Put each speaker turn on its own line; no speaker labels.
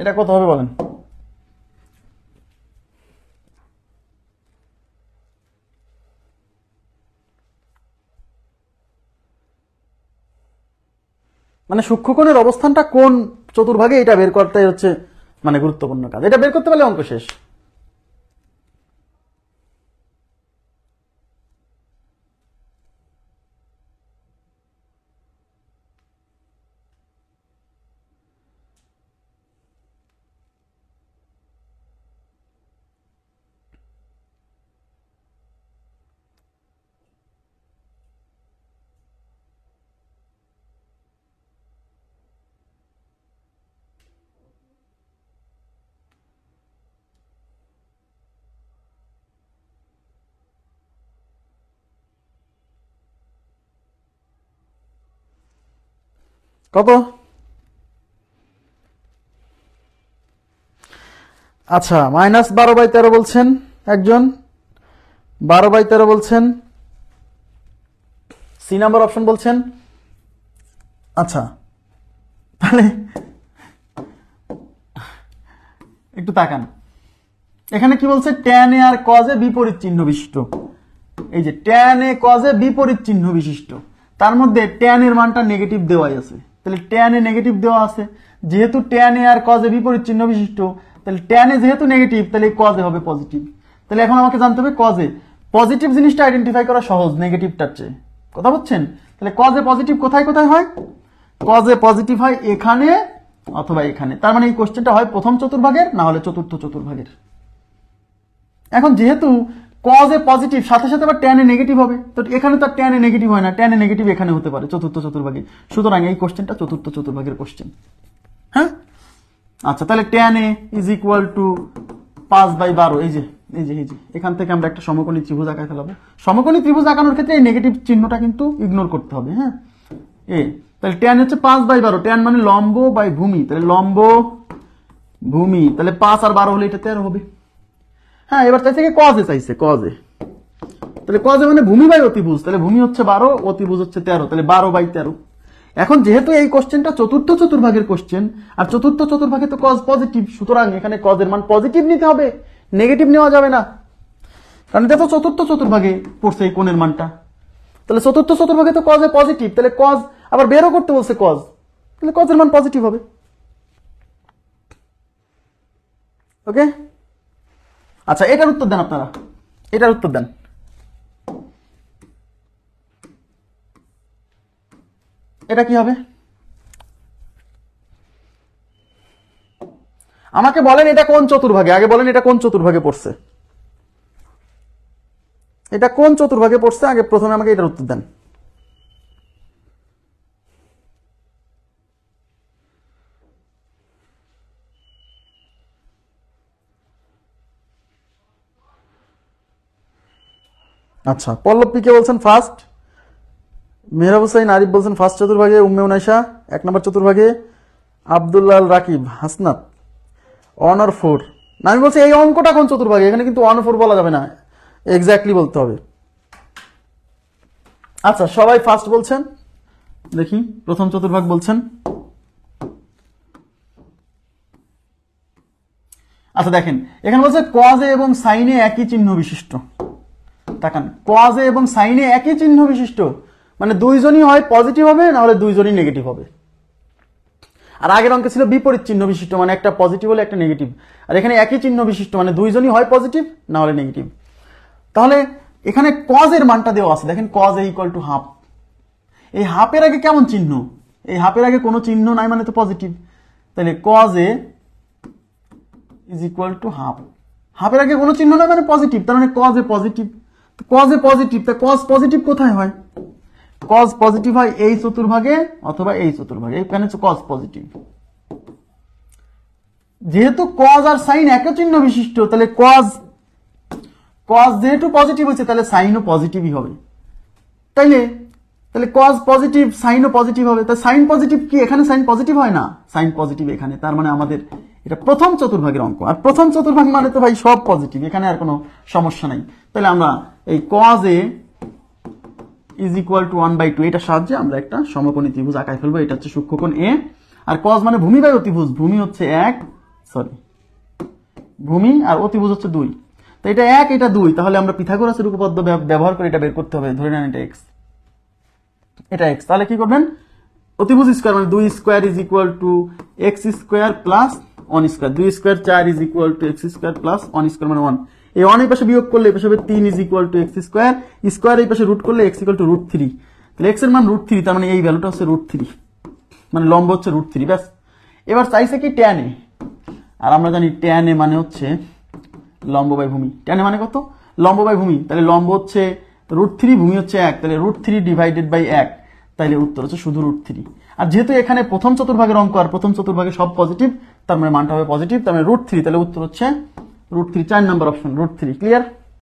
এটা কত হবে বলেন? মানে সূক্ষ্মকোণের অবস্থানটা কোন চতুর্ভাগে এটা বের করতেই হচ্ছে মানে গুরুত্বপূর্ণ কাজ। এটা বের করতে পারলে অঙ্ক শেষ। কত? আচ্ছা, -12/13 বলছেন একজন, 12/13 বলছেন, সি নাম্বার অপশন বলছেন। আচ্ছা, তাহলে একটু তাকান, এখানে কি বলছে? tan a R cos a বিপরীত চিহ্ন বিশিষ্ট। এই যে tan a cos a বিপরীত চিহ্ন বিশিষ্ট, তার মধ্যে tan এর মানটা নেগেটিভ দেওয়াই আছে। তাহলে tan a নেগেটিভ দেওয়া আছে, যেহেতু tan a R cos a বিপরীত চিহ্ন বিশিষ্ট, তাহলে tan a যেহেতু নেগেটিভ, তাহলে cos a হবে পজিটিভ। তাহলে এখন আমাকে জানতে হবে cos a। পজিটিভ জিনিসটা আইডেন্টিফাই করা সহজ নেগেটিভটার চেয়ে, কথা বুঝছেন? তাহলে cos a পজিটিভ কোথায় কোথায় হয়? cos a পজিটিভ হয় এখানে অথবা এখানে। তার মানে এই কোশ্চেনটা হয় প্রথম চতুর্ভাগের, না হলে চতুর্থ চতুর্ভাগের। এখন যেহেতু cos a পজিটিভ, সাথে সাথে আবার tan a নেগেটিভ হবে, তো এখানে তো tan a নেগেটিভ হয় না, tan a নেগেটিভ এখানে হতে পারে চতুর্থ চতুর্ভাগে। সুতরাং এই কোশ্চেনটা চতুর্থ চতুর্ভাগের কোশ্চেন। হ্যাঁ, আচ্ছা, তাহলে tan a is equal two 5/12। এই যে এই যে এই যে এখান থেকে আমরা একটা সমকোণী ত্রিভুজ আঁকায় ফেলাবো। সমকোণী ত্রিভুজ আঁকানোর ক্ষেত্রে এই নেগেটিভ চিহ্নটা কিন্তু ইগনোর করতে হবে। হ্যাঁ, তাহলে tan হচ্ছে 5/12, tan মানে লম্ব বাই ভূমি, তাহলে লম্ব ভূমি, তাহলে 5 আর 12 হলে এটা 13 হবে। হ্যাঁ, এবার চাইছে কি cos a চাইছে, cos a, তাহলে cos a মানে ভূমি বাই অতিভুজ, তাহলে ভূমি হচ্ছে 12, অতিভুজ হচ্ছে 13, তাহলে 12/13। এখন যেহেতু এই কোশ্চেনটা চতুর্থ চতুর্ভাগের কোশ্চেন, আর চতুর্থ চতুর্ভাগে তো cos পজিটিভ, সুতরাং এখানে cos এর মান পজিটিভ নিতে হবে, নেগেটিভ নেওয়া যাবে না, কারণ এটা তো চতুর্থ চতুর্ভাগে পড়ছে এই কোণের মানটা। তাহলে চতুর্থ চতুর্ভাগে তো cos a পজিটিভ, তাহলে cos আবার বেরও করতে বলছে cos, তাহলে cos এর মান পজিটিভ হবে। ওকে, আচ্ছা, এটার উত্তর দেন আপনারা, এটার উত্তর দেন। এটা কি হবে? আমাকে বলেন এটা কোন চতুর্ভাগে, আগে বলেন এটা কোন চতুর্ভাগে পড়ছে, এটা কোন চতুর্ভাগে পড়ছে, আগে প্রথমে আমাকে এটার উত্তর দেন। আচ্ছা, পল্লব পি কে বলছেন ফার্স্ট, মেহরাব হুসাইন আরিফ বলছেন ফার্স্ট চতুর্ভাগে, উম্মে উনাইশা 1 নম্বর চতুর্ভাগে, আব্দুল্লাহ রাকিব হাসনাত 1 আর 4। না, আমি বলছি এই অঙ্কটা কোন চতুর্ভাগে, এখানে কিন্তু 1 ও 4 বলা যাবে না, এক্স্যাক্টলি বলতে হবে। আচ্ছা, সবাই ফার্স্ট বলছেন, দেখি প্রথম চতুর্ভাগ বলছেন। আচ্ছা দেখেন, এখানে বলছে cos a এবং sin a একই চিহ্ন বিশিষ্ট। তাকান, cos a এবং sin a একই চিহ্ন বিশিষ্ট, মানে দুইজনই হয় পজিটিভ হবে, না হলে দুইজনই নেগেটিভ হবে। আর আগের অঙ্কে ছিল বিপরীত চিহ্ন বিশিষ্ট, মানে একটা পজিটিভ হলে একটা নেগেটিভ, আর এখানে একই চিহ্ন বিশিষ্ট, মানে দুইজনই হয় পজিটিভ না হলে নেগেটিভ। তাহলে এখানে cos এর মানটা দেওয়া আছে, দেখেন cos a equal to half. এই হাফের আগে কেমন চিহ্ন? এই হাফের আগে কোনো চিহ্ন নাই, মানে তো পজিটিভ, তাহলে cos a is equal to half. হাফের আগে কোনো চিহ্ন নাই মানে পজিটিভ, তার মানে cos a positive. cos a positive, তা cos পজিটিভ কোথায় হয়? cos পজিটিভ হয় এই চতুর্ভাগে অথবা এই চতুর্ভাগে, এখানে হচ্ছে cos পজিটিভ। যেহেতু cos আর sin একই চিহ্ন বিশিষ্ট, তাহলে cos যেহেতু পজিটিভ হচ্ছে, তাহলে সাইনও পজিটিভই হবে। তাইলে cos পজিটিভ, সাইনও পজিটিভ হবে। তাই সাইন পজিটিভ কি এখানে সাইন পজিটিভ হয় না? সাইন পজিটিভ এখানে, তার মানে আমাদের এটা প্রথম চতুর্ভাগের অঙ্ক, আর প্রথম চতুর্ভাগ মানে তো ভাই সব পজিটিভ, এখানে আর কোনো সমস্যা নাই। তাহলে আমরা এই cos a is equal two 1/2, এটার সাহায্যে আমরা একটা সমকোণী ত্রিভুজ আঁকায় ফেলবো। এটা হচ্ছে সূক্ষ্মকোণ a, আর cos মানে ভূমি বাই অতিভুজ, ভূমি হচ্ছে 1, সরি ভূমি আর অতিভুজ হচ্ছে 2, তো এটা 1 এটা 2, তাহলে আমরা পিথাগোরাসের উপপাদ্য ব্যবহার করে এটা বের করতে হবে। ধরে নেন এটা x, এটা x, তাহলে কি করবেন অতিভুজ স্কয়ার মানে 2 square is equal two x square plus 1 square, 2 square 4 is equal two x square plus 1 square মানে 1, এই 1 এই পাশে বিয়োগ করলে এই পাশে হবে 3 is equal two x square, square এই পাশে রুট করলে x ইকুয়াল টু √3, তাহলে x এর মান √3, তার মানে এই ভ্যালুটা হচ্ছে √3, মানে লম্ব হচ্ছে √3। ব্যাস, এবার চাইছে কি tan a, আর আমরা জানি tan a মানে হচ্ছে লম্ব বাই ভূমি। tan a মানে কত? লম্ব বাই ভূমি, তাহলে লম্ব হচ্ছে √3, ভূমি হচ্ছে 1, তাহলে √3 ডিভাইডেড বাই 1, তাইলে উত্তর হচ্ছে শুধু √3। আর যেহেতু এখানে প্রথম চতুর্ভাগের অঙ্ক আর প্রথম চতুর্ভাগে সব পজিটিভ, তার মানে মানটা হবে পজিটিভ, তার মানে √3, তাহলে উত্তর হচ্ছে √3, 4 নম্বর অপশন √3। ক্লিয়ার?